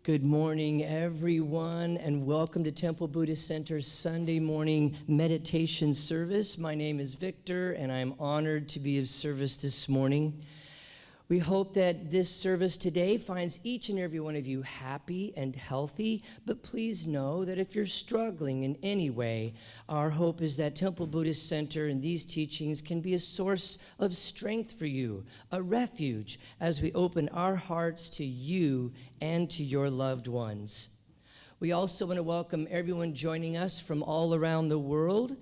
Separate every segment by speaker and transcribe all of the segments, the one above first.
Speaker 1: Good morning, everyone, and welcome to Temple Buddhist Center's Sunday morning meditation service. My name is Victor, and I'm honored to be of service this morning. We hope that this service today finds each and every one of you happy and healthy, but please know that if you're struggling in any way, our hope is that Temple Buddhist Center and these teachings can be a source of strength for you, a refuge as we open our hearts to you and to your loved ones. We also want to welcome everyone joining us from all around the world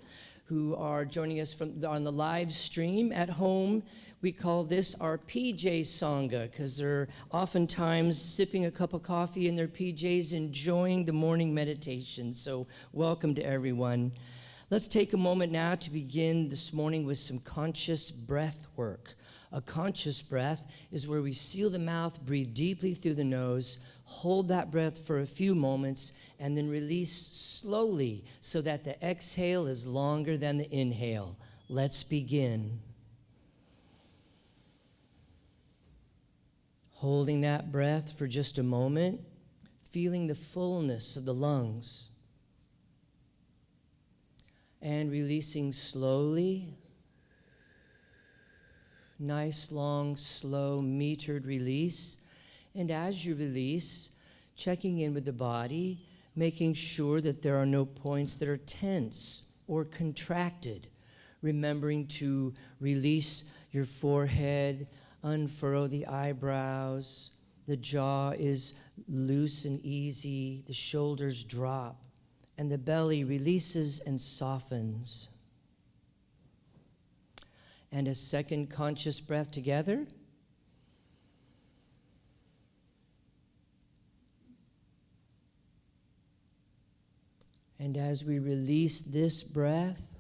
Speaker 1: who are joining us on the live stream at home. We call this our PJ Sangha because they're oftentimes sipping a cup of coffee in their PJs, enjoying the morning meditation. So welcome to everyone. Let's take a moment now to begin this morning with some conscious breath work. A conscious breath is where we seal the mouth, breathe deeply through the nose, hold that breath for a few moments, and then release slowly so that the exhale is longer than the inhale. Let's begin. Holding that breath for just a moment, feeling the fullness of the lungs, and releasing slowly. Nice, long, slow, metered release. And as you release, checking in with the body, making sure that there are no points that are tense or contracted. Remembering to release your forehead, unfurrow the eyebrows. The jaw is loose and easy. The shoulders drop. And the belly releases and softens. And a second conscious breath together. And as we release this breath,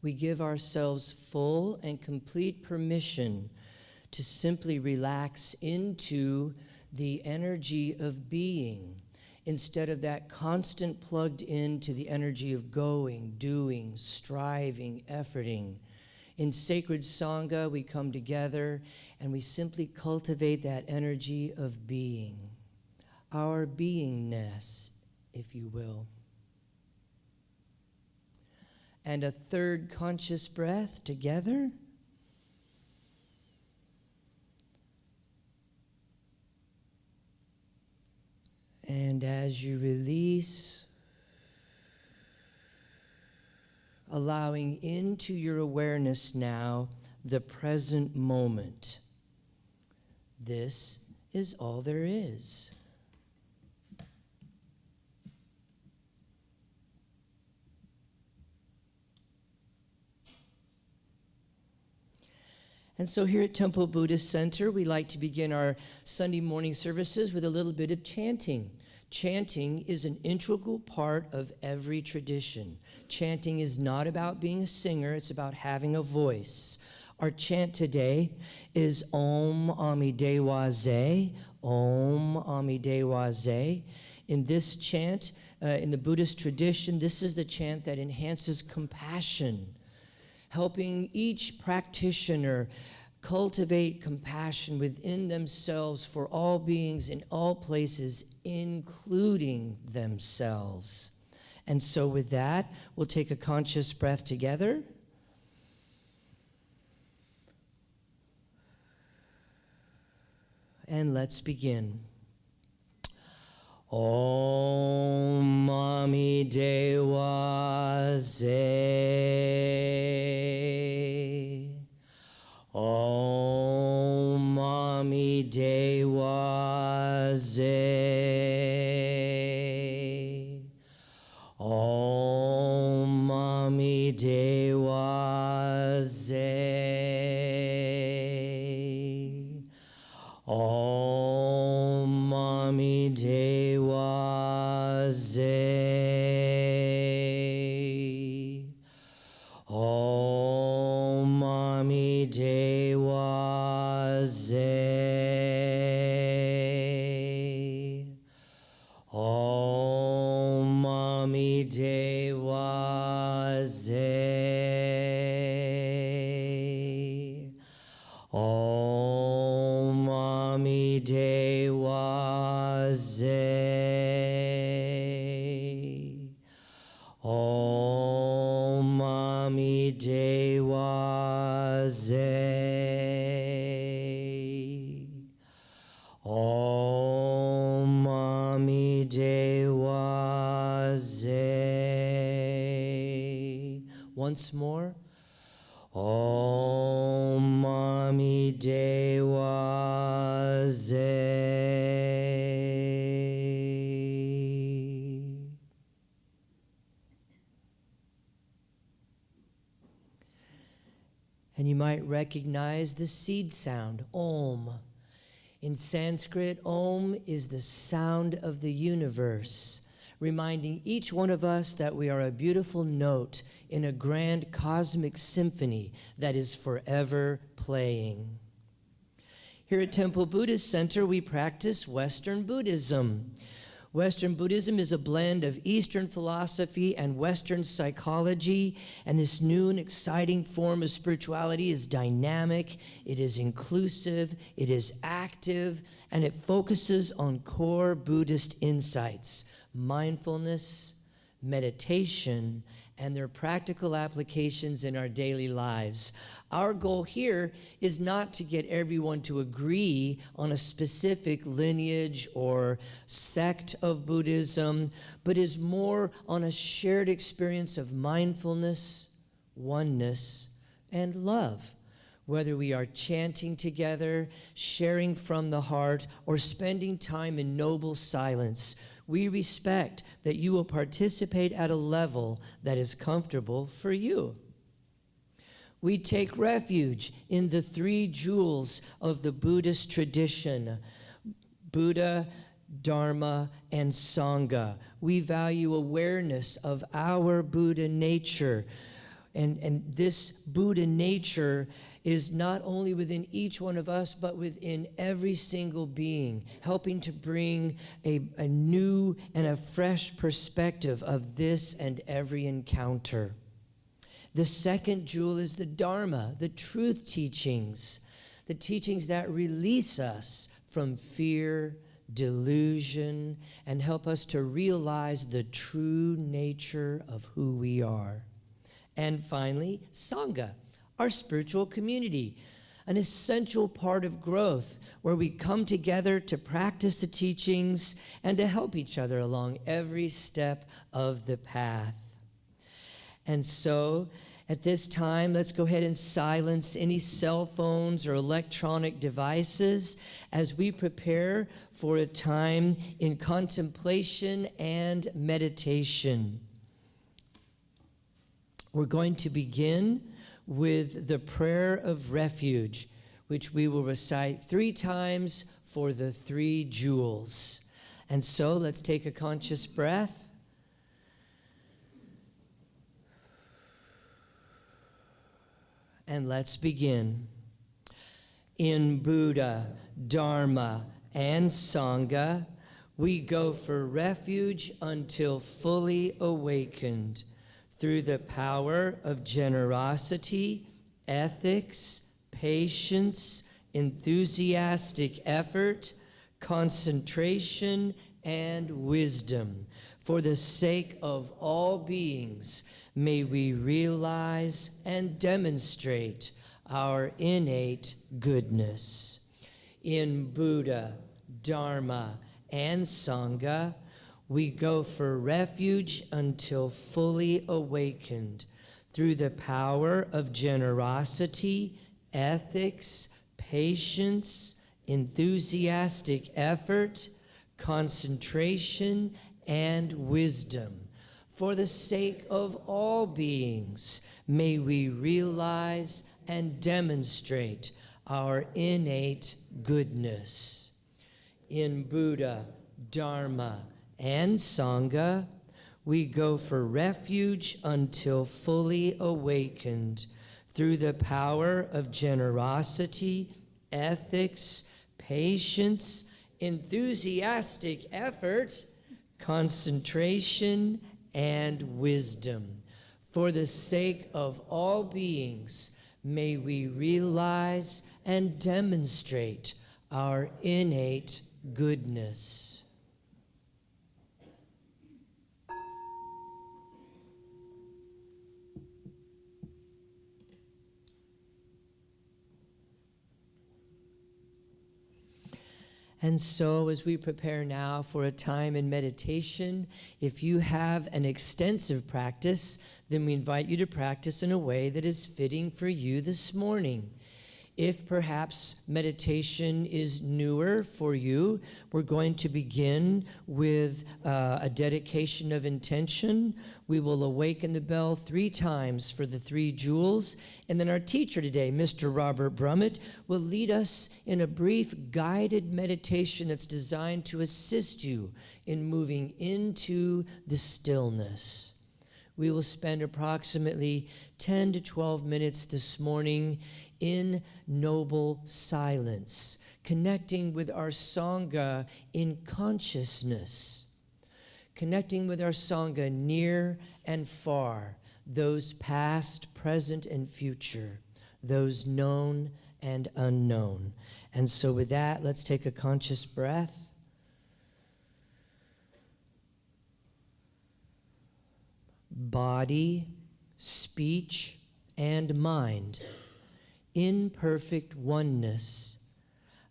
Speaker 1: we give ourselves full and complete permission to simply relax into the energy of being, instead of that constant plugged into the energy of going, doing, striving, efforting. In sacred Sangha, we come together and we simply cultivate that energy of being, our beingness, if you will. And a third conscious breath together. And as you release, allowing into your awareness now the present moment. This is all there is. And so here at Temple Buddhist Center, we like to begin our Sunday morning services with a little bit of chanting. Chanting is an integral part of every tradition. Chanting is not about being a singer, it's about having a voice. Our chant today is Om Amidewa Ze, Om Amidewa Ze. In this chant, in the Buddhist tradition, this is the chant that enhances compassion, helping each practitioner cultivate compassion within themselves for all beings in all places, including themselves. And so with that, we'll take a conscious breath together. And let's begin. Om Amidewa Ze. Om Amidewa Ze. Om Amidewa Ze. Om Amidewa Ze. Om Amidewa Ze. Om Amidewa Ze. Om once more. Om Mami Dewa Ze. And you might recognize the seed sound, Om. In Sanskrit, Om is the sound of the universe, reminding each one of us that we are a beautiful note in a grand cosmic symphony that is forever playing. Here at Temple Buddhist Center, we practice Western Buddhism. Western Buddhism is a blend of Eastern philosophy and Western psychology, and this new and exciting form of spirituality is dynamic, it is inclusive, it is active, and it focuses on core Buddhist insights, mindfulness, meditation, and their practical applications in our daily lives. Our goal here is not to get everyone to agree on a specific lineage or sect of Buddhism, but is more on a shared experience of mindfulness, oneness, and love. Whether we are chanting together, sharing from the heart, or spending time in noble silence, we respect that you will participate at a level that is comfortable for you. We take refuge in the three jewels of the Buddhist tradition, Buddha, Dharma, and Sangha. We value awareness of our Buddha nature. And this Buddha nature is not only within each one of us, but within every single being, helping to bring a new and a fresh perspective of this and every encounter. The second jewel is the Dharma, the truth teachings, the teachings that release us from fear, delusion, and help us to realize the true nature of who we are. And finally, Sangha, our spiritual community, an essential part of growth where we come together to practice the teachings and to help each other along every step of the path. And so at this time, let's go ahead and silence any cell phones or electronic devices as we prepare for a time in contemplation and meditation. We're going to begin with the prayer of refuge, which we will recite 3 times for the 3 jewels. And so let's take a conscious breath. And let's begin. In Buddha, Dharma, and Sangha, we go for refuge until fully awakened through the power of generosity, ethics, patience, enthusiastic effort, concentration, and wisdom. For the sake of all beings, may we realize and demonstrate our innate goodness. In Buddha, Dharma, and Sangha, we go for refuge until fully awakened through the power of generosity, ethics, patience, enthusiastic effort, concentration, and wisdom. For the sake of all beings, may we realize and demonstrate our innate goodness. In Buddha, Dharma, and Sangha, we go for refuge until fully awakened through the power of generosity, ethics, patience, enthusiastic effort, concentration, and wisdom. For the sake of all beings, may we realize and demonstrate our innate goodness. And so, as we prepare now for a time in meditation, if you have an extensive practice, then we invite you to practice in a way that is fitting for you this morning. If perhaps meditation is newer for you, we're going to begin with a dedication of intention. We will awaken the bell 3 times for the 3 jewels. And then our teacher today, Mr. Robert Brumet, will lead us in a brief guided meditation that's designed to assist you in moving into the stillness. We will spend approximately 10 to 12 minutes this morning in noble silence, connecting with our Sangha in consciousness, connecting with our Sangha near and far, those past, present, and future, those known and unknown. And so with that, let's take a conscious breath. Body, speech, and mind, in perfect oneness,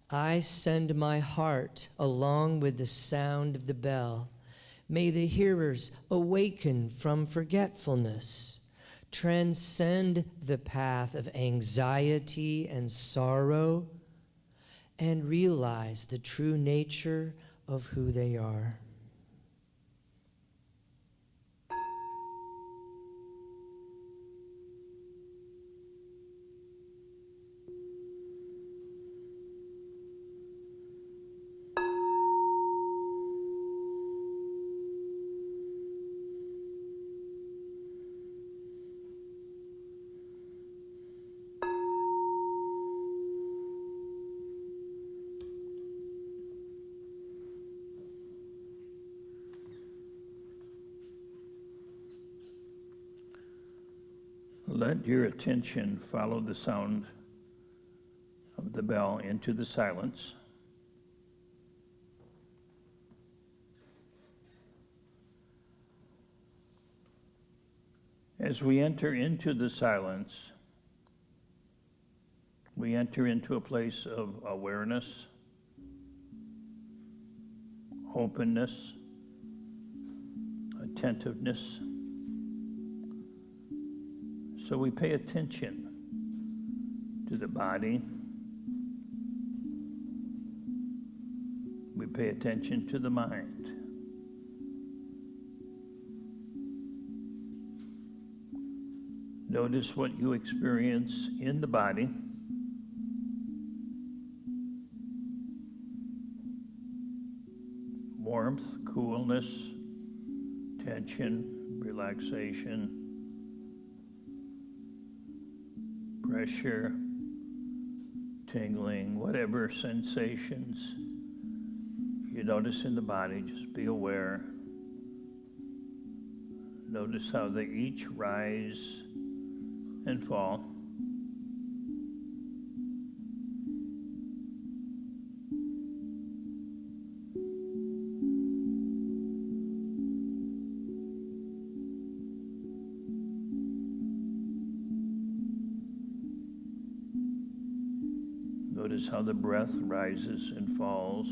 Speaker 1: I send my heart along with the sound of the bell. May the hearers awaken from forgetfulness, transcend the path of anxiety and sorrow, and realize the true nature of who they are.
Speaker 2: Let your attention follow the sound of the bell into the silence. As we enter into the silence, we enter into a place of awareness, openness, attentiveness. So we pay attention to the body. We pay attention to the mind. Notice what you experience in the body. Warmth, coolness, tension, relaxation, pressure, tingling, whatever sensations you notice in the body, just be aware. Notice how they each rise and fall. Notice how the breath rises and falls.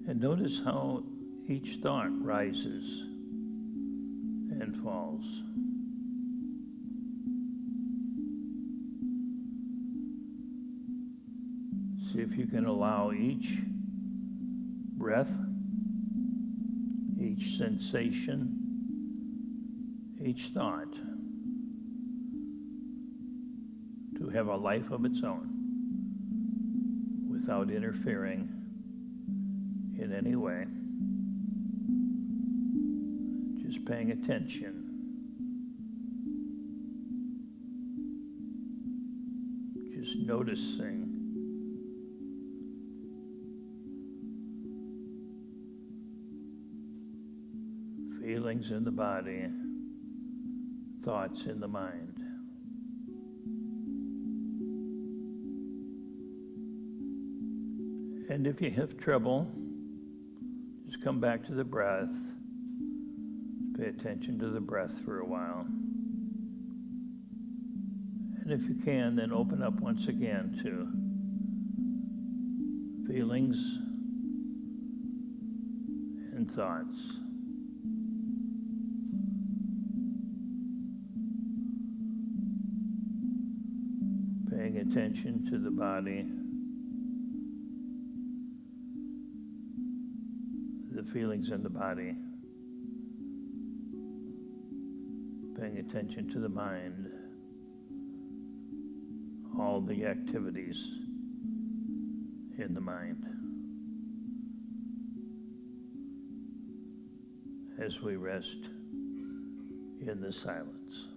Speaker 2: And notice how each thought rises and falls. See if you can allow each breath, each sensation, each thought to have a life of its own without interfering in any way. Just paying attention. Just noticing. Feelings in the body, thoughts in the mind. And if you have trouble, just come back to the breath. Pay attention to the breath for a while. And if you can, then open up once again to feelings, and thoughts. Paying attention to the body, the feelings in the body. Paying attention to the mind, all the activities in the mind. As we rest in the silence.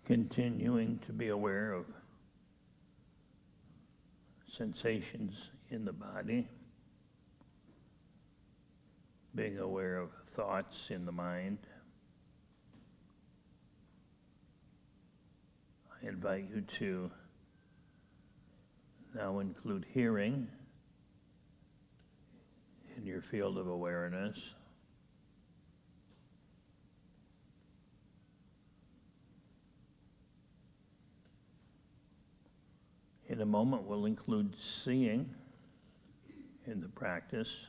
Speaker 2: Continuing to be aware of sensations in the body, being aware of thoughts in the mind. I invite you to now include hearing in your field of awareness. In a moment, we'll include seeing in the practice.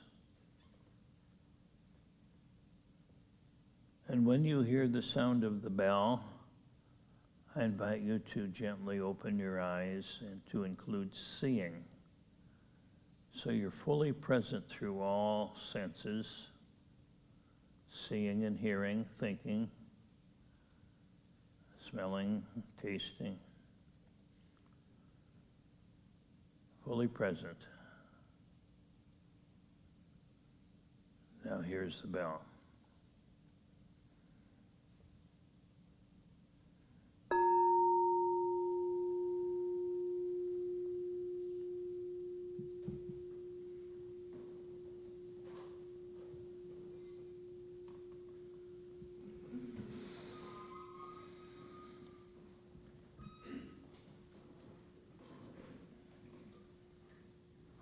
Speaker 2: And when you hear the sound of the bell, I invite you to gently open your eyes and to include seeing. So you're fully present through all senses, seeing and hearing, thinking, smelling, tasting. Fully present. Now here's the bell.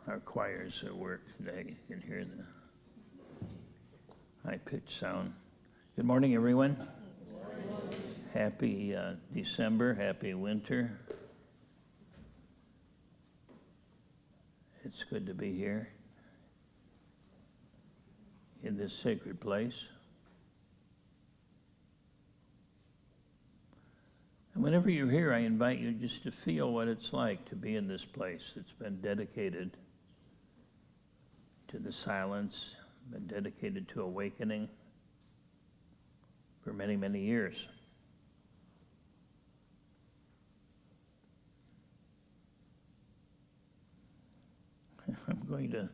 Speaker 2: Our choir's at work today. You can hear the high-pitched sound. Good morning, everyone. Good morning. Happy December, happy winter. It's good to be here in this sacred place. And whenever you're here, I invite you just to feel what it's like to be in this place. It's been dedicated to the silence, been dedicated to awakening for many, many years. I'm going to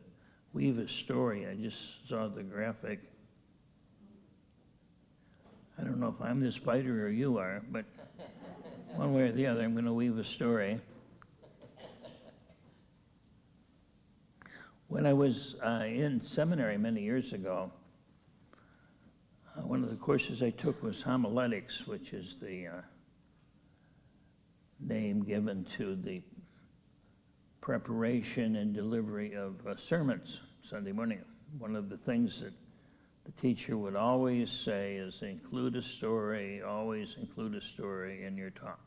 Speaker 2: weave a story. I just saw the graphic. I don't know if I'm the spider or you are, but one way or the other, I'm going to weave a story. When I was in seminary many years ago, one of the courses I took was homiletics, which is the name given to the preparation and delivery of sermons Sunday morning. One of the things that the teacher would always say is include a story, always include a story in your talk.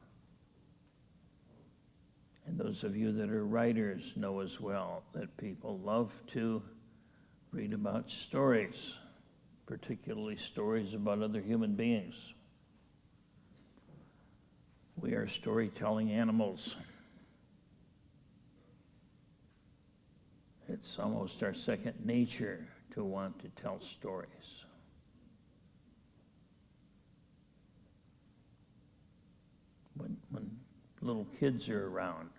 Speaker 2: And those of you that are writers know as well that people love to read about stories, particularly stories about other human beings. We are storytelling animals. It's almost our second nature to want to tell stories. When little kids are around,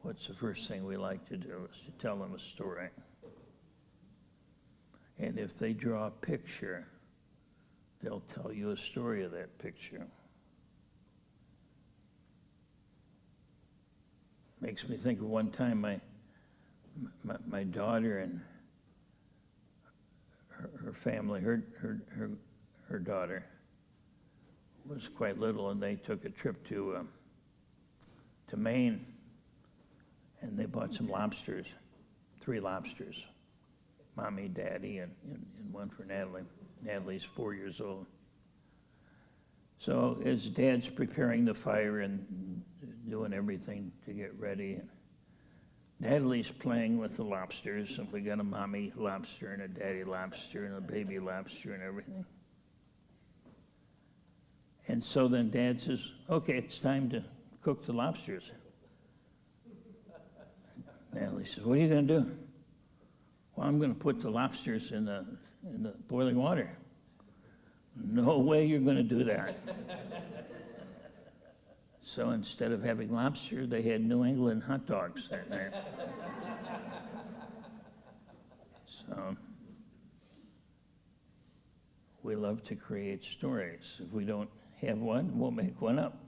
Speaker 2: what's the first thing we like to do is to tell them a story. And if they draw a picture, they'll tell you a story of that picture. Makes me think of one time my daughter and her family, her daughter was quite little, and they took a trip to Maine, and they bought some lobsters, 3 lobsters, Mommy, Daddy, and one for Natalie. Natalie's 4 years old. So as Dad's preparing the fire and doing everything to get ready, Natalie's playing with the lobsters, and we got a mommy lobster and a daddy lobster and a baby lobster and everything. And so then Dad says, okay, it's time to cook the lobsters. Natalie says, what are you going to do? Well, I'm going to put the lobsters in the boiling water. No way you're going to do that. So instead of having lobster, they had New England hot dogs that night. So we love to create stories. If we don't have one, we'll make one up.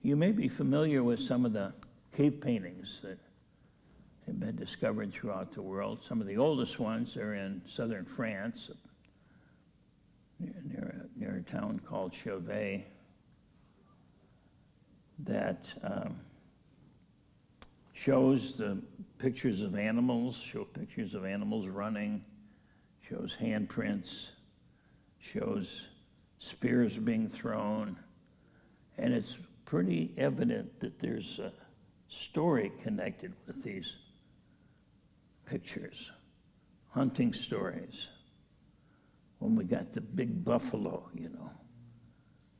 Speaker 2: You may be familiar with some of the cave paintings that have been discovered throughout the world. Some of the oldest ones are in southern France, near a town called Chauvet, that shows the pictures of animals, show pictures of animals running, shows handprints, shows spears being thrown, and it's pretty evident that there's a story connected with these pictures, hunting stories. When we got the big buffalo, you know,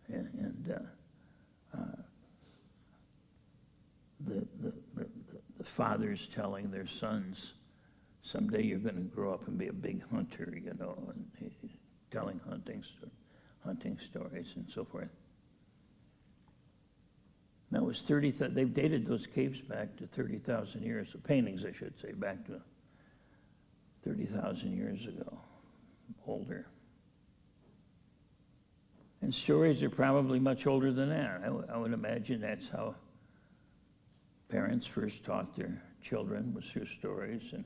Speaker 2: and the fathers telling their sons, someday you're going to grow up and be a big hunter, you know, and telling hunting stories and so forth. That was they've dated those caves back to 30,000 years, the paintings, I should say, back to 30,000 years ago, older. And stories are probably much older than that. I would imagine that's how parents first taught their children, was through stories, and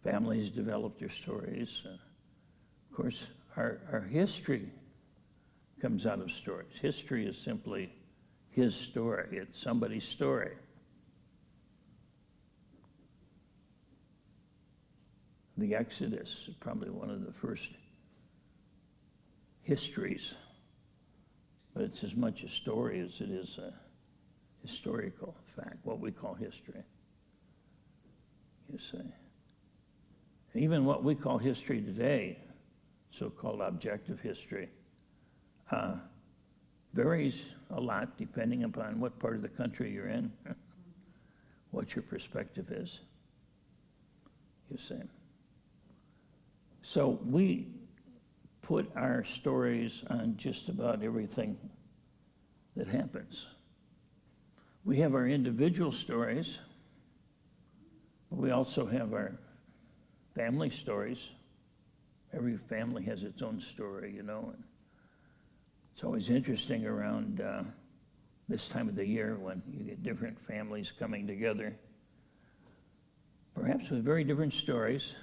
Speaker 2: families developed their stories. Of course, our history comes out of stories. History is simply his story. It's somebody's story. The Exodus is probably one of the first histories, but it's as much a story as it is a historical fact, what we call history, you see. And even what we call history today, so-called objective history, varies a lot depending upon what part of the country you're in, what your perspective is, you see. So we put our stories on just about everything that happens. We have our individual stories, but we also have our family stories. Every family has its own story, you know. And it's always interesting around this time of the year when you get different families coming together, perhaps with very different stories.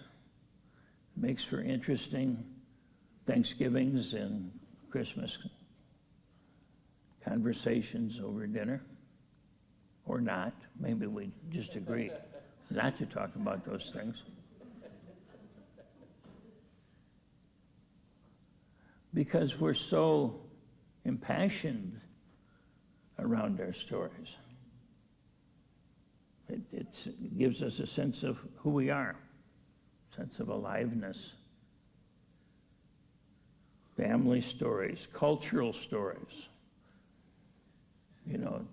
Speaker 2: It makes for interesting Thanksgivings and Christmas conversations over dinner, or not. Maybe we just agree not to talk about those things. Because we're so impassioned around our stories. It gives us a sense of who we are, sense of aliveness. Family stories, cultural stories. You know,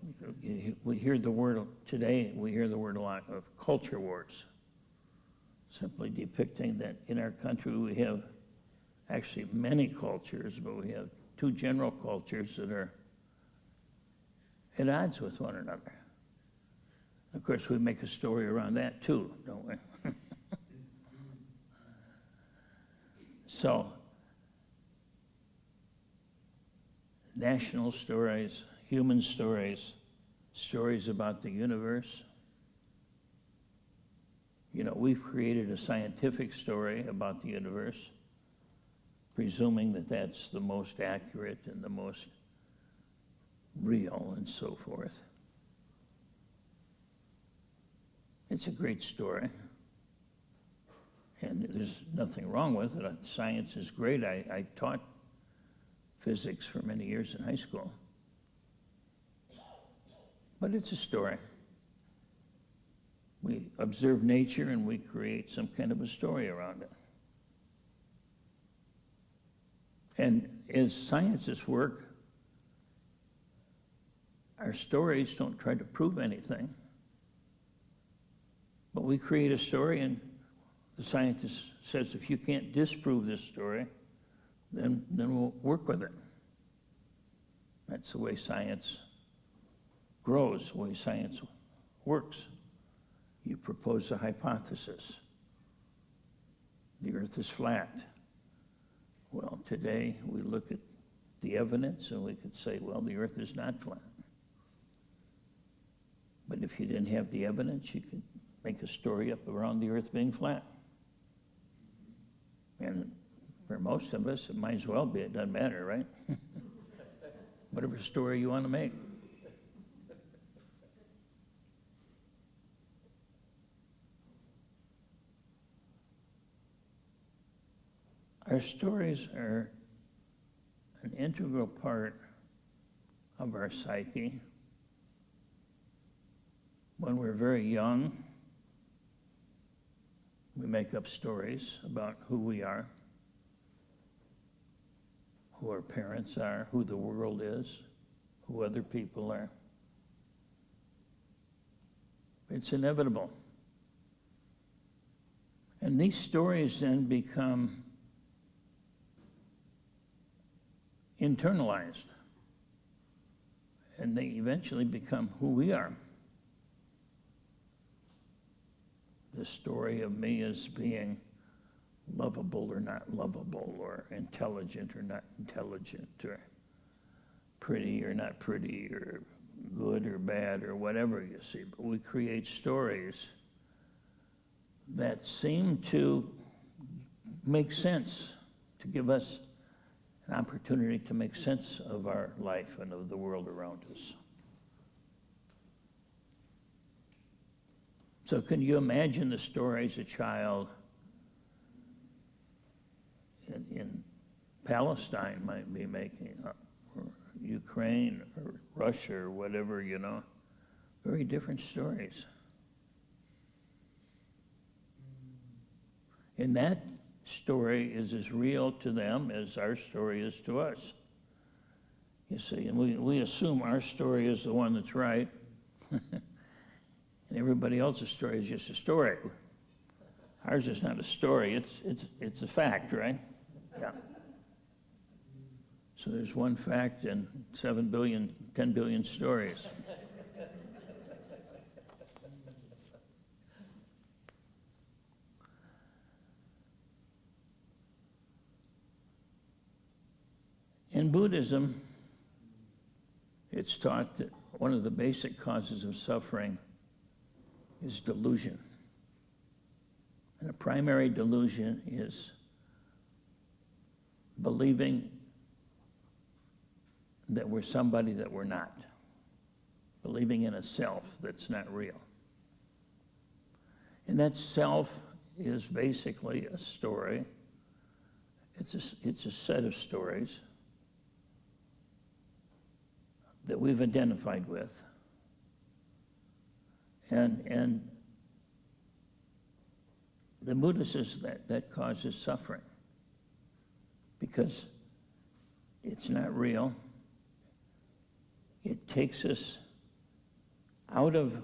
Speaker 2: we hear the word today, we hear the word a lot of culture wars, simply depicting that in our country we have actually many cultures, but we have two general cultures that are at odds with one another. Of course, we make a story around that too, don't we? So, national stories, human stories, stories about the universe. You know, we've created a scientific story about the universe, presuming that that's the most accurate and the most real and so forth. It's a great story, and there's nothing wrong with it. Science is great. I taught physics for many years in high school. But it's a story. We observe nature and we create some kind of a story around it. And as scientists work, our stories don't try to prove anything. But we create a story, and the scientist says, if you can't disprove this story, then we'll work with it. That's the way science grows, the way science works. You propose a hypothesis. The earth is flat. Well, today we look at the evidence and we could say, well, the earth is not flat. But if you didn't have the evidence, you could make a story up around the earth being flat. And for most of us, it might as well be. It doesn't matter, right? Whatever story you want to make. Our stories are an integral part of our psyche. When we're very young, we make up stories about who we are, who our parents are, who the world is, who other people are. It's inevitable. And these stories then become internalized, and they eventually become who we are. The story of me as being lovable or not lovable, or intelligent or not intelligent, or pretty or not pretty, or good or bad, or whatever, you see. But we create stories that seem to make sense, to give us an opportunity to make sense of our life and of the world around us. So can you imagine the stories a child in Palestine might be making up, or Ukraine, or Russia, or whatever, you know? Very different stories. And that story is as real to them as our story is to us. You see, and we assume our story is the one that's right, and everybody else's story is just a story. Ours is not a story, it's a fact, right? Yeah. So there's one fact and 7 billion, 10 billion stories. In Buddhism, it's taught that one of the basic causes of suffering is delusion. And a primary delusion is believing that we're somebody that we're not, believing in a self that's not real. And that self is basically a story. It's a set of stories that we've identified with. And the Buddha says that causes suffering because it's not real. It takes us out of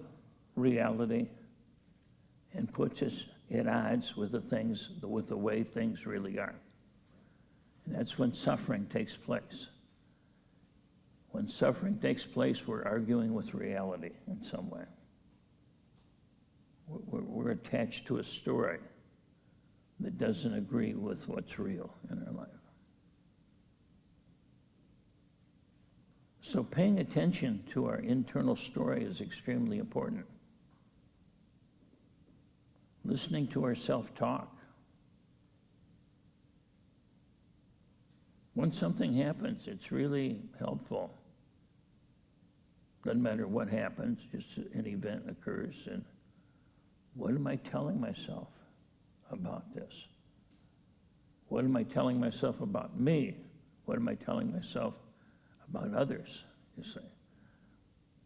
Speaker 2: reality and puts us at odds with the way things really are. And that's when suffering takes place. When suffering takes place, we're arguing with reality in some way. We're attached to a story that doesn't agree with what's real in our life. So paying attention to our internal story is extremely important. Listening to our self-talk. When something happens, it's really helpful. Doesn't matter what happens, just an event occurs, and what am I telling myself about this? What am I telling myself about me? What am I telling myself about others, you see?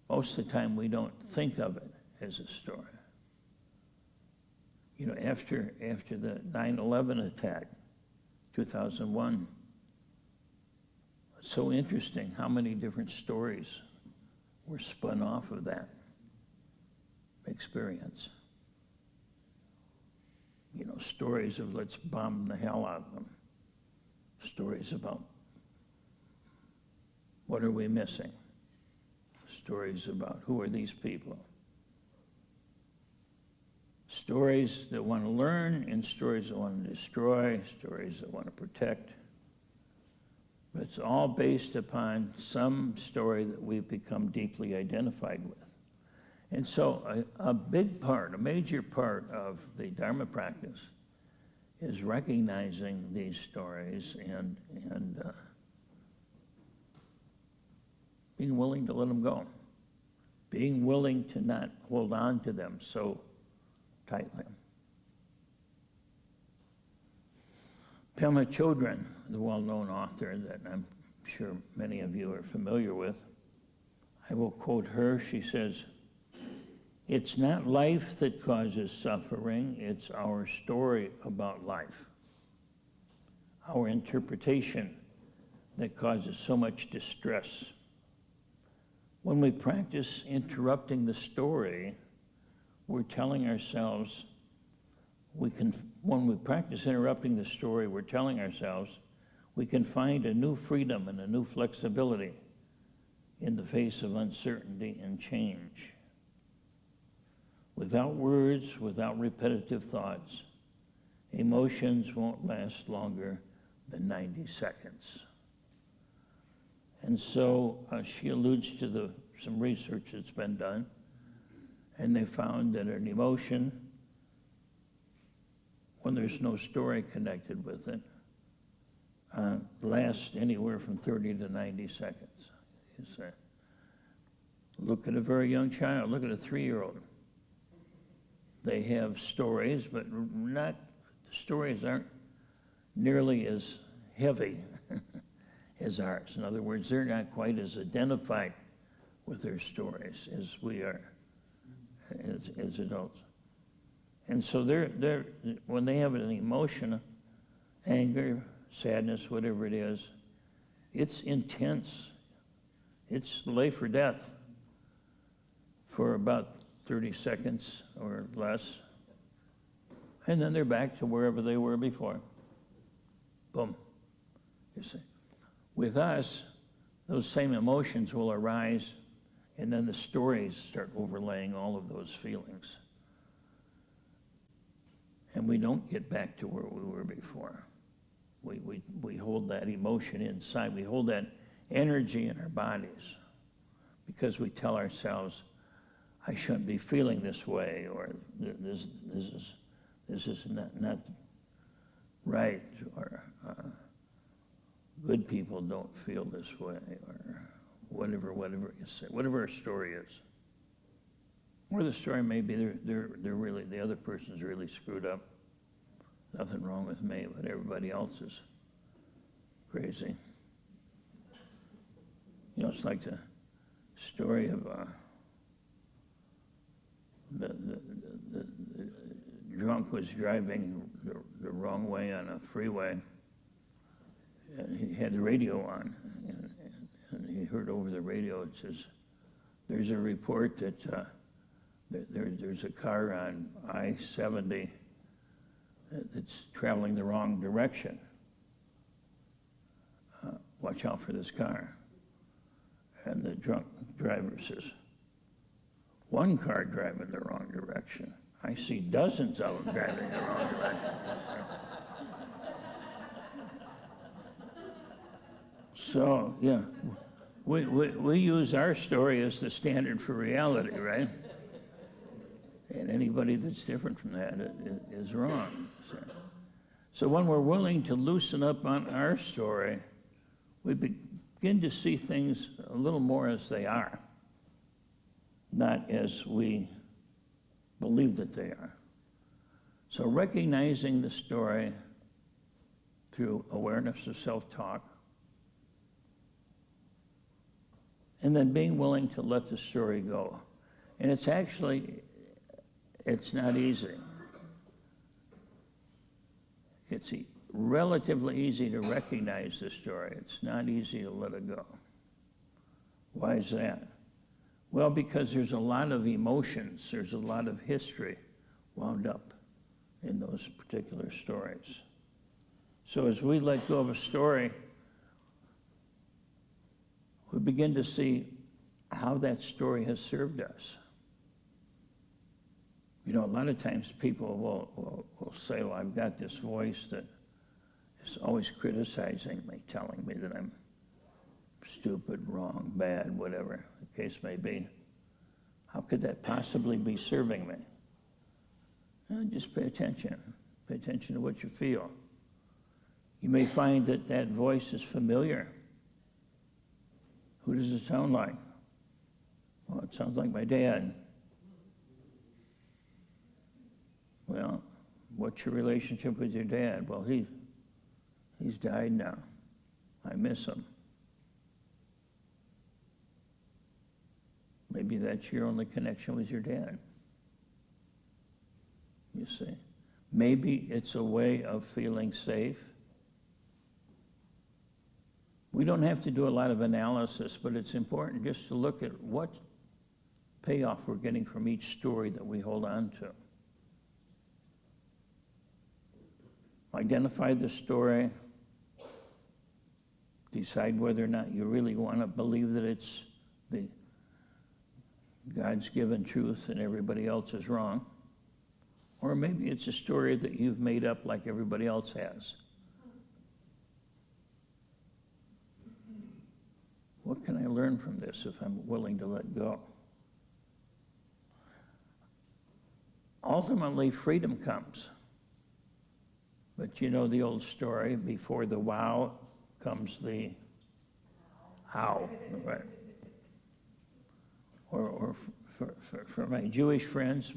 Speaker 2: Most of the time we don't think of it as a story. You know, after the 9/11 attack, 2001, it's so interesting how many different stories were spun off of that experience. You know, stories of let's bomb the hell out of them. Stories about what are we missing? Stories about who are these people? Stories that want to learn and stories that want to destroy, stories that want to protect. But it's all based upon some story that we've become deeply identified with. And so a big part, a major part of the Dharma practice is recognizing these stories and being willing to let them go, being willing to not hold on to them so tightly. Pema Chodron, the well-known author that I'm sure many of you are familiar with, I will quote her. She says, "It's not life that causes suffering, it's our story about life, our interpretation that causes so much distress. When we practice interrupting the story, we're telling ourselves when we practice interrupting the story, we're telling ourselves we can find a new freedom and a new flexibility in the face of uncertainty and change. Without words, without repetitive thoughts, emotions won't last longer than 90 seconds. And so she alludes to some research that's been done, and they found that an emotion, when there's no story connected with it, lasts anywhere from 30 to 90 seconds. You say, look at a very young child, look at a 3-year-old. They have stories, but the stories aren't nearly as heavy as ours. In other words, they're not quite as identified with their stories as we are as adults. And so they're when they have an emotion, anger, sadness, whatever it is, it's intense. It's life or death for about 30 seconds or less. And then they're back to wherever they were before. Boom. You see. With us, those same emotions will arise, and then the stories start overlaying all of those feelings. And we don't get back to where we were before. We hold that emotion inside. We hold that energy in our bodies because we tell ourselves, I shouldn't be feeling this way, or this is not right, or good people don't feel this way, or whatever you say, whatever our story is. Or the story may be they're really, the other person's really screwed up. Nothing wrong with me, but everybody else is crazy. You know, it's like the story of the drunk was driving the wrong way on a freeway, and he had the radio on, and he heard over the radio, it says, there's a report that there's a car on I-70 that's traveling the wrong direction. Watch out for this car. And the drunk driver says, one car driving the wrong direction. I see dozens of them driving the wrong direction. So, yeah, we use our story as the standard for reality, right? And anybody that's different from that is wrong. So when we're willing to loosen up on our story, we begin to see things a little more as they are, not as we believe that they are. So recognizing the story through awareness of self-talk, and then being willing to let the story go. And it's not easy. It's relatively easy to recognize the story. It's not easy to let it go. Why is that? Well, because there's a lot of emotions, there's a lot of history wound up in those particular stories. So as we let go of a story, we begin to see how that story has served us. You know, a lot of times people will say, well, I've got this voice that is always criticizing me, telling me that I'm stupid, wrong, bad, whatever the case may be. How could that possibly be serving me? Just pay attention. Pay attention to what you feel. You may find that that voice is familiar. Who does it sound like? Well, it sounds like my dad. Well, what's your relationship with your dad? Well, he's died now. I miss him. Maybe that's your only connection with your dad. You see? Maybe it's a way of feeling safe. We don't have to do a lot of analysis, but it's important just to look at what payoff we're getting from each story that we hold on to. Identify the story. Decide whether or not you really want to believe that it's the God's given truth and everybody else is wrong. Or maybe it's a story that you've made up like everybody else has. What can I learn from this if I'm willing to let go? Ultimately, freedom comes. But you know the old story, before the wow comes the how, right? Or for my Jewish friends,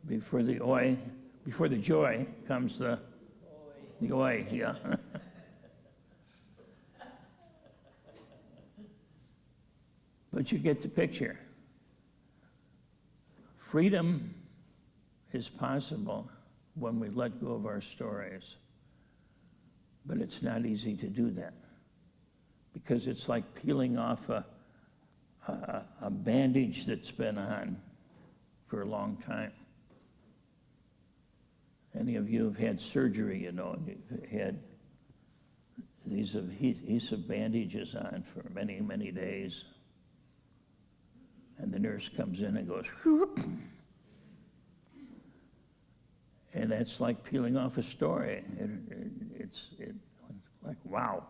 Speaker 2: before the joy comes the oi, yeah. But you get the picture. Freedom is possible when we let go of our stories. But it's not easy to do that. Because it's like peeling off a bandage that's been on for a long time. Any of you have had surgery, you know, and you've had these adhesive bandages on for many, many days. And the nurse comes in and goes, whoop. And that's like peeling off a story. It's like, wow.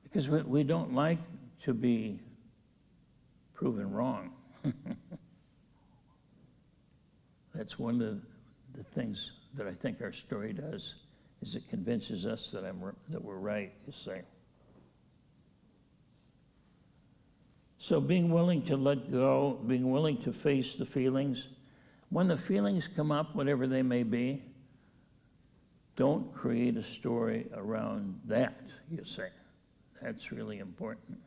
Speaker 2: Because we don't like to be proven wrong. That's one of the things that I think our story does, is it convinces us that we're right, you see. So being willing to let go, being willing to face the feelings. When the feelings come up, whatever they may be, don't create a story around that, you see. That's really important.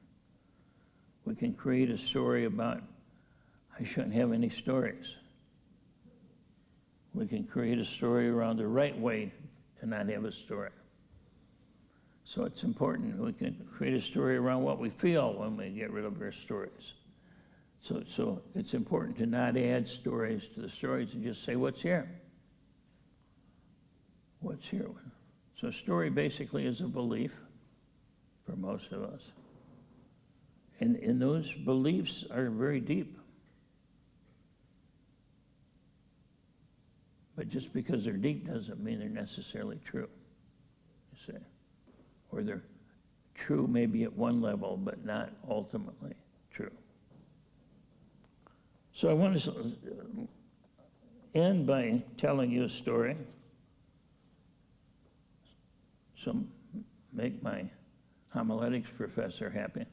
Speaker 2: We can create a story about, I shouldn't have any stories. We can create a story around the right way to not have a story. So it's important. We can create a story around what we feel when we get rid of our stories. So it's important to not add stories to the stories and just say, what's here? What's here? So a story basically is a belief for most of us. And those beliefs are very deep. But just because they're deep doesn't mean they're necessarily true, you see. Or they're true maybe at one level, but not ultimately true. So I want to end by telling you a story. So make my homiletics professor happy.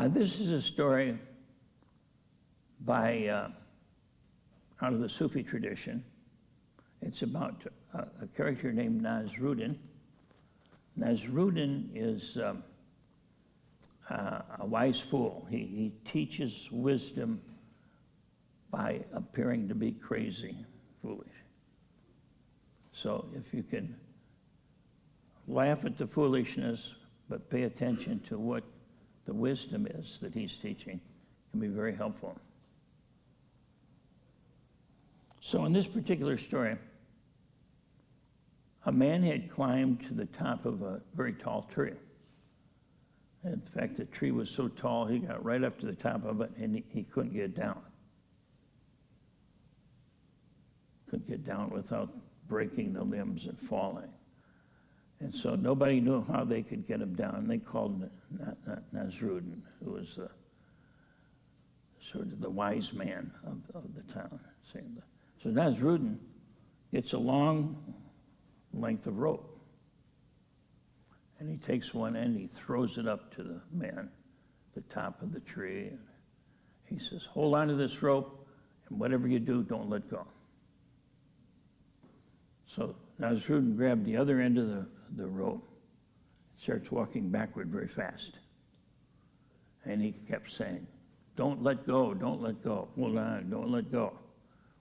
Speaker 2: This is a story by out of the Sufi tradition. It's about a character named Nasruddin. Nasruddin is a wise fool. He teaches wisdom by appearing to be crazy, foolish. So if you can laugh at the foolishness, but pay attention to what the wisdom is that he's teaching, it can be very helpful. So in this particular story, a man had climbed to the top of a very tall tree. In fact, the tree was so tall, he got right up to the top of it, and he couldn't get down. Couldn't get down without breaking the limbs and falling. And so nobody knew how they could get him down. They called Nasrudin, who was sort of the wise man of the town. So Nasrudin gets a long length of rope, and he takes one end, he throws it up to the man, the top of the tree, and he says, hold on to this rope, and whatever you do, don't let go. So Nasrudin grabbed the other end of the rope, starts walking backward very fast. And he kept saying, don't let go, don't let go, hold on, don't let go.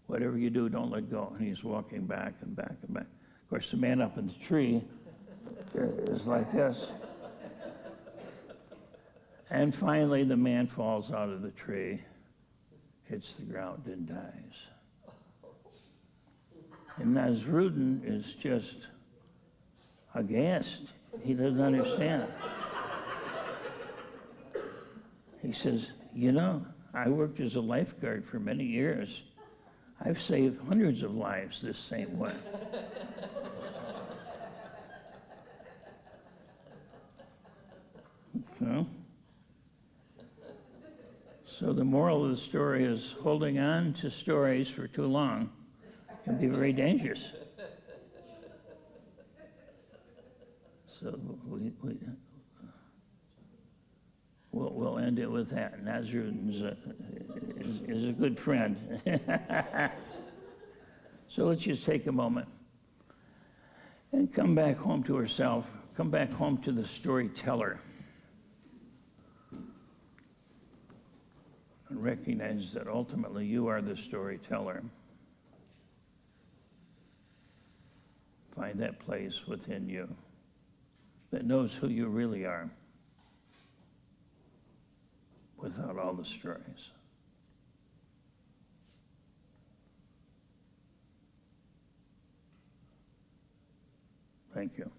Speaker 2: Whatever you do, don't let go. And he's walking back and back and back. Of course, the man up in the tree is like this. And finally, the man falls out of the tree, hits the ground, and dies. And Nasrudin is just aghast. He doesn't understand. He says, you know, I worked as a lifeguard for many years. I've saved hundreds of lives this same way. No? So the moral of the story is holding on to stories for too long can be very dangerous. So we'll end it with that. Nasrudin is a good friend. So let's just take a moment and come back home to ourselves, come back home to the storyteller, and recognize that ultimately you are the storyteller. Find that place within you that knows who you really are without all the stories. Thank you.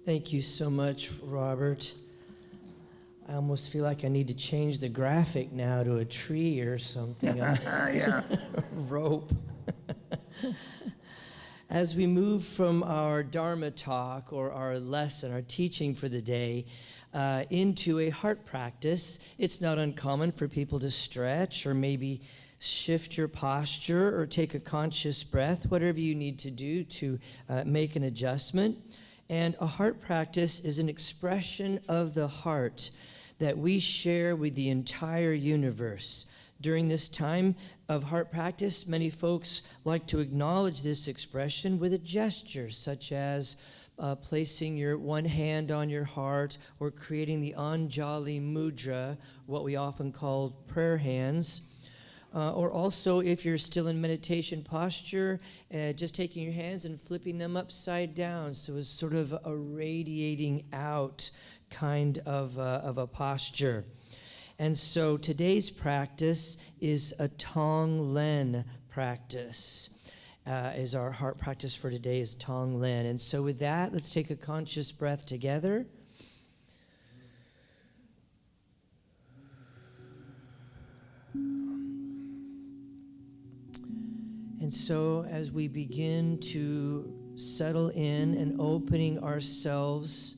Speaker 1: Thank you so much, Robert. I almost feel like I need to change the graphic now to a tree or something.
Speaker 2: Yeah.
Speaker 1: Rope. As we move from our Dharma talk or our lesson, our teaching for the day, into a heart practice, it's not uncommon for people to stretch or maybe shift your posture or take a conscious breath, whatever you need to do to make an adjustment. And a heart practice is an expression of the heart that we share with the entire universe. During this time of heart practice, many folks like to acknowledge this expression with a gesture, such as placing your one hand on your heart or creating the Anjali Mudra, what we often call prayer hands. Or also, if you're still in meditation posture, just taking your hands and flipping them upside down. So it's sort of a radiating out kind of a posture. And so today's practice is a Tong Len practice. Is our heart practice for today is Tong Len. And so with that, let's take a conscious breath together. And so as we begin to settle in and opening ourselves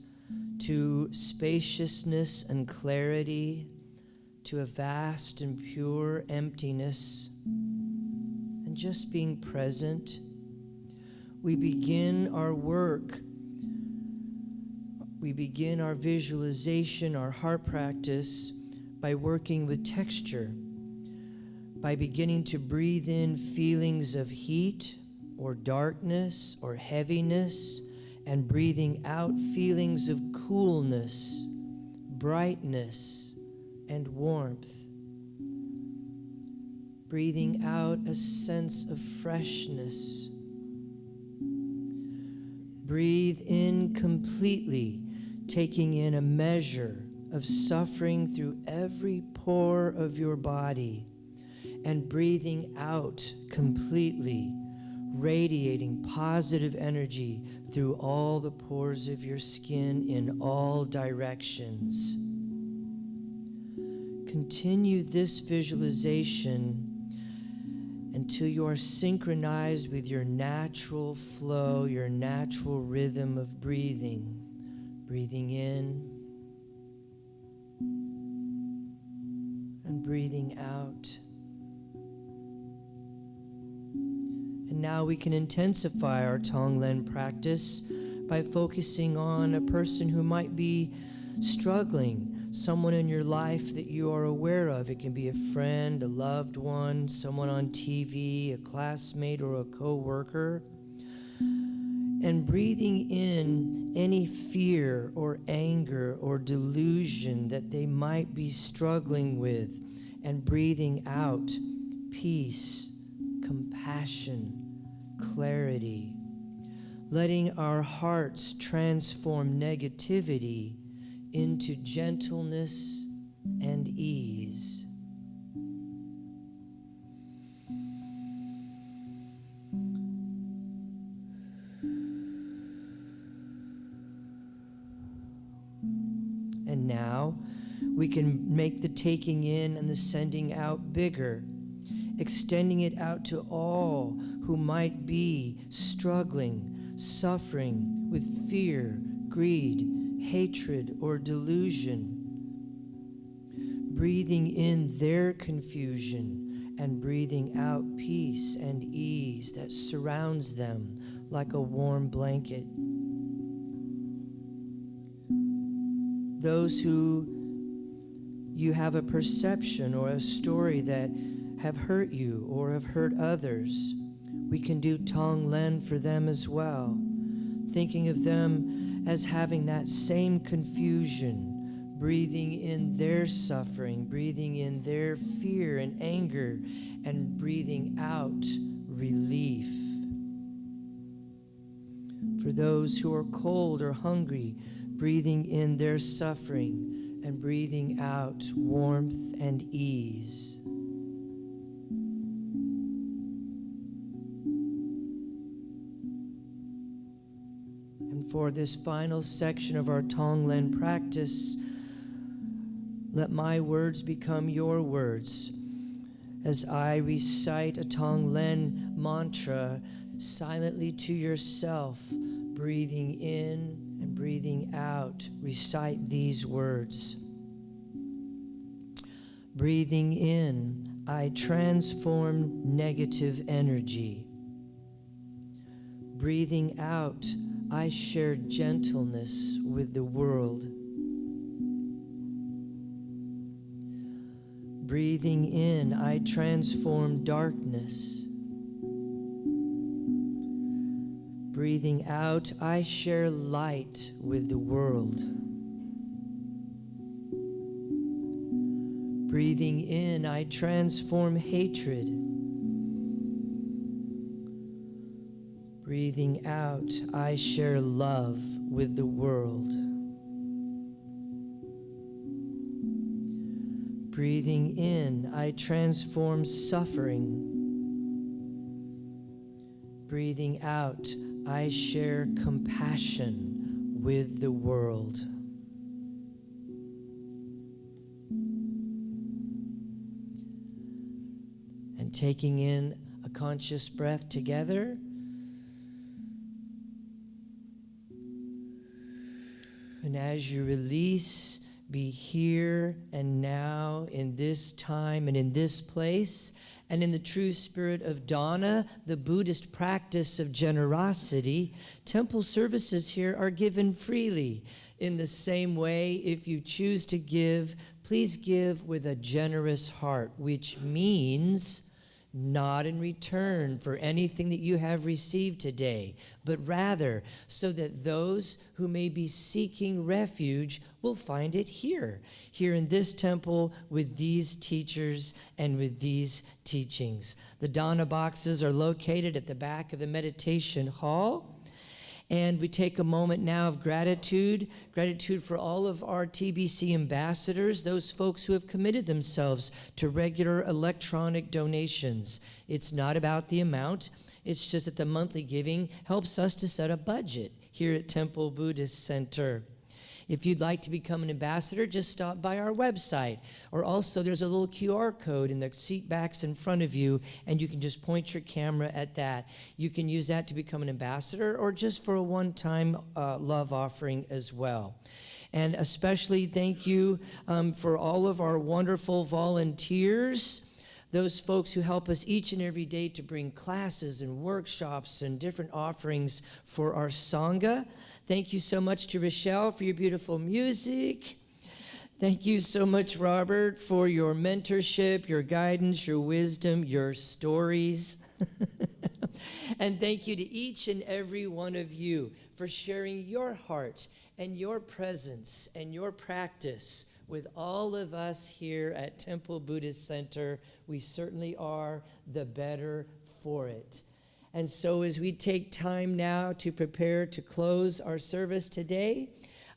Speaker 1: to spaciousness and clarity, to a vast and pure emptiness, and just being present, we begin our work. We begin our visualization, our heart practice, by working with texture, by beginning to breathe in feelings of heat or darkness or heaviness, and breathing out feelings of coolness, brightness, and warmth. Breathing out a sense of freshness. Breathe in completely, taking in a measure of suffering through every pore of your body, and breathing out completely, radiating positive energy through all the pores of your skin in all directions. continue this visualization until you are synchronized with your natural flow, your natural rhythm of breathing. Breathing in and breathing out. And now we can intensify our Tonglen practice by focusing on a person who might be struggling, someone in your life that you are aware of. It can be a friend, a loved one, someone on TV, a classmate, or a co-worker. And breathing in any fear or anger or delusion that they might be struggling with, and breathing out peace, compassion, clarity, letting our hearts transform negativity into gentleness and ease. And now we can make the taking in and the sending out bigger, extending it out to all who might be struggling, suffering with fear, greed, hatred, or delusion. Breathing in their confusion and breathing out peace and ease that surrounds them like a warm blanket. Those who you have a perception or a story that have hurt you or have hurt others, we can do Tonglen for them as well, thinking of them as having that same confusion, breathing in their suffering, breathing in their fear and anger, and breathing out relief. For those who are cold or hungry, breathing in their suffering and breathing out warmth and ease. And for this final section of our Tonglen practice, let my words become your words as I recite a Tonglen mantra silently to yourself, breathing in and breathing out. Recite these words. Breathing in, I transform negative energy. Breathing out, I share gentleness with the world. Breathing in, I transform darkness. Breathing out, I share light with the world. Breathing in, I transform hatred. Breathing out, I share love with the world. Breathing in, I transform suffering. Breathing out, I share compassion with the world. And taking in a conscious breath together. And as you release, be here and now in this time and in this place, and in the true spirit of dana, the Buddhist practice of generosity. Temple services here are given freely. In the same way, if you choose to give, please give with a generous heart, which means not in return for anything that you have received today, but rather so that those who may be seeking refuge will find it here in this temple with these teachers and with these teachings. The dana boxes are located at the back of the meditation hall. And we take a moment now of gratitude for all of our TBC ambassadors, those folks who have committed themselves to regular electronic donations. It's not about the amount, it's just that the monthly giving helps us to set a budget here at Temple Buddhist Center. If you'd like to become an ambassador, just stop by our website. Or also, there's a little QR code in the seat backs in front of you, and you can just point your camera at that. You can use that to become an ambassador or just for a one-time love offering as well. And especially thank you for all of our wonderful volunteers, those folks who help us each and every day to bring classes and workshops and different offerings for our Sangha. Thank you so much to Rochelle for your beautiful music. Thank you so much, Robert, for your mentorship, your guidance, your wisdom, your stories. And thank you to each and every one of you for sharing your heart and your presence and your practice with all of us here at Temple Buddhist Center. We certainly are the better for it. And so as we take time now to prepare to close our service today,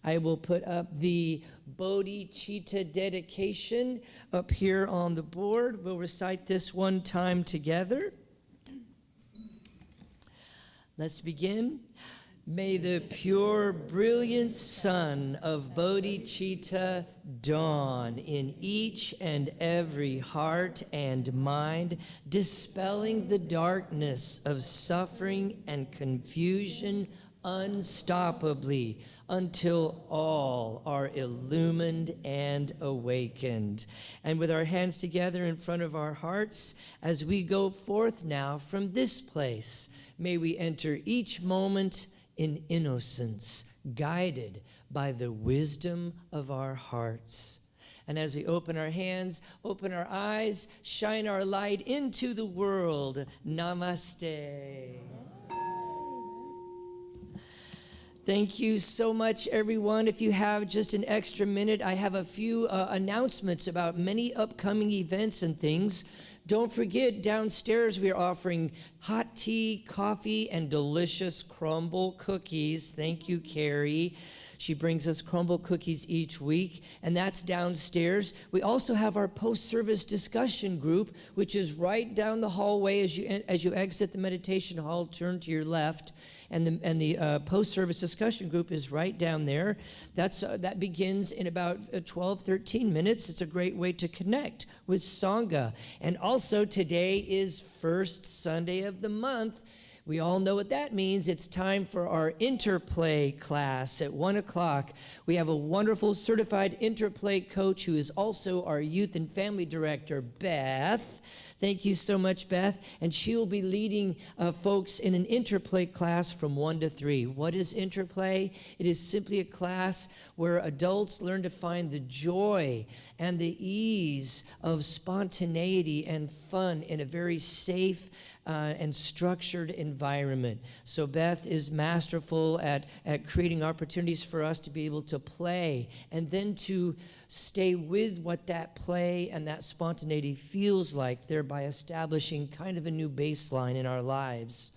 Speaker 1: I will put up the Bodhicitta dedication up here on the board. We'll recite this one time together. Let's begin. May the pure, brilliant sun of Bodhicitta dawn in each and every heart and mind, dispelling the darkness of suffering and confusion unstoppably until all are illumined and awakened. And with our hands together in front of our hearts, as we go forth now from this place, may we enter each moment in innocence, guided by the wisdom of our hearts. And as we open our hands, open our eyes, shine our light into the world. Namaste. Thank you so much, everyone. If you have just an extra minute, I have a few announcements about many upcoming events and things. Don't forget, downstairs we are offering hot tea, coffee, and delicious crumble cookies. Thank you, Carrie. She brings us crumble cookies each week, and that's downstairs. We also have our post-service discussion group, which is right down the hallway as you exit the meditation hall. Turn to your left, and the post-service discussion group is right down there. That begins in about 12, 13 minutes. It's a great way to connect with Sangha. And also today is first Sunday of the month. We all know what that means. It's time for our interplay class at 1 o'clock. We have a wonderful certified interplay coach who is also our youth and family director, Beth. Thank you so much, Beth. And she will be leading folks in an interplay class from 1 to 3. What is interplay? It is simply a class where adults learn to find the joy and the ease of spontaneity and fun in a very safe and structured environment. So Beth is masterful at creating opportunities for us to be able to play and then to stay with what that play and that spontaneity feels like, thereby establishing kind of a new baseline in our lives.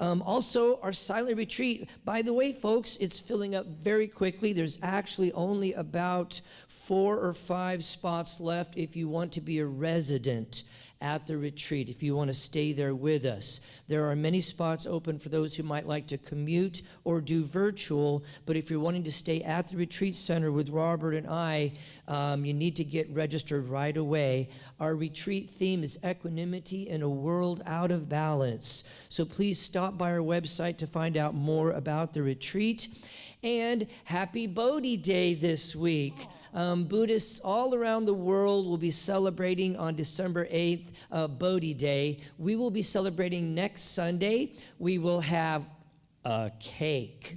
Speaker 1: Also, our silent retreat, by the way, folks, it's filling up very quickly. There's actually only about 4 or 5 spots left if you want to be a resident at the retreat, if you want to stay there with us. There are many spots open for those who might like to commute or do virtual, but if you're wanting to stay at the retreat center with Robert and I, you need to get registered right away. Our retreat theme is equanimity in a world out of balance. So please stop by our website to find out more about the retreat. And happy Bodhi Day this week. Buddhists all around the world will be celebrating on December 8th, Bodhi Day. We will be celebrating next Sunday. We will have a cake.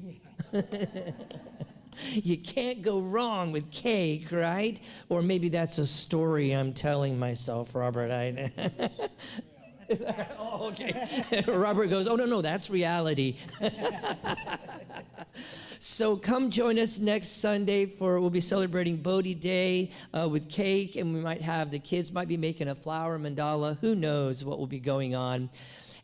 Speaker 1: You can't go wrong with cake, right? Or maybe that's a story I'm telling myself, Robert. Oh, okay. Robert goes, oh, no, that's reality. So come join us next Sunday we'll be celebrating Bodhi Day with cake, and we might have the kids might be making a flower mandala. Who knows what will be going on.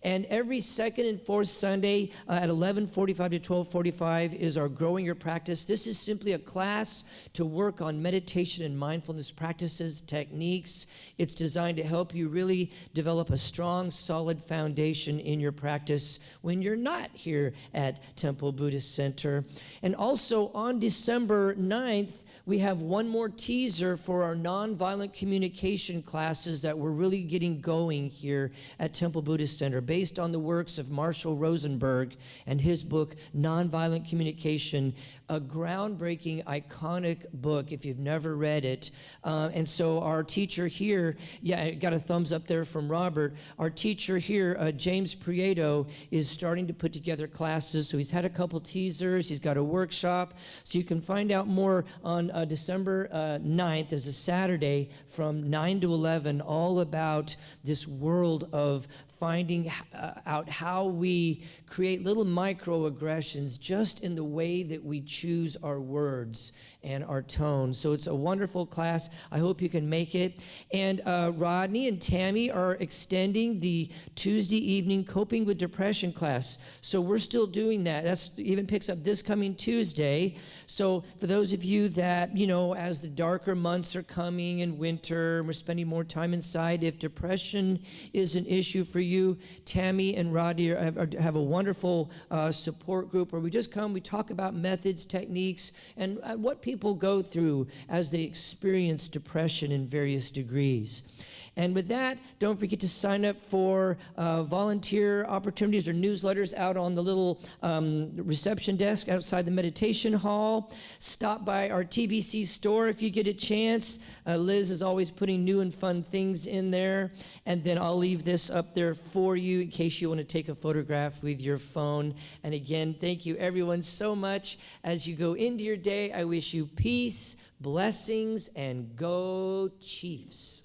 Speaker 1: And every second and fourth Sunday at 11:45 to 12:45 is our Growing Your Practice. This is simply a class to work on meditation and mindfulness practices, techniques. It's designed to help you really develop a strong, solid foundation in your practice when you're not here at Temple Buddhist Center. And also on December 9th, we have one more teaser for our nonviolent communication classes that we're really getting going here at Temple Buddhist Center, based on the works of Marshall Rosenberg and his book, Nonviolent Communication, a groundbreaking, iconic book if you've never read it. And so our teacher here, I got a thumbs up there from Robert. Our teacher here, James Prieto, is starting to put together classes. So he's had a couple teasers. He's got a workshop. So you can find out more on December 9th as a Saturday from 9 to 11, all about this world of finding out how we create little microaggressions just in the way that we choose our words and our tone. So it's a wonderful class. I hope you can make it. And Rodney and Tammy are extending the Tuesday evening Coping with Depression class. So we're still doing that. That's even picks up this coming Tuesday. So for those of you that, as the darker months are coming in winter, we're spending more time inside, if depression is an issue for you, Tammy and Rodney have a wonderful support group where we just come, we talk about methods, techniques, and what people go through as they experience depression in various degrees. And with that, don't forget to sign up for volunteer opportunities or newsletters out on the little reception desk outside the meditation hall. Stop by our TBC store if you get a chance. Liz is always putting new and fun things in there. And then I'll leave this up there for you in case you want to take a photograph with your phone. And again, thank you everyone so much. As you go into your day, I wish you peace, blessings, and go Chiefs.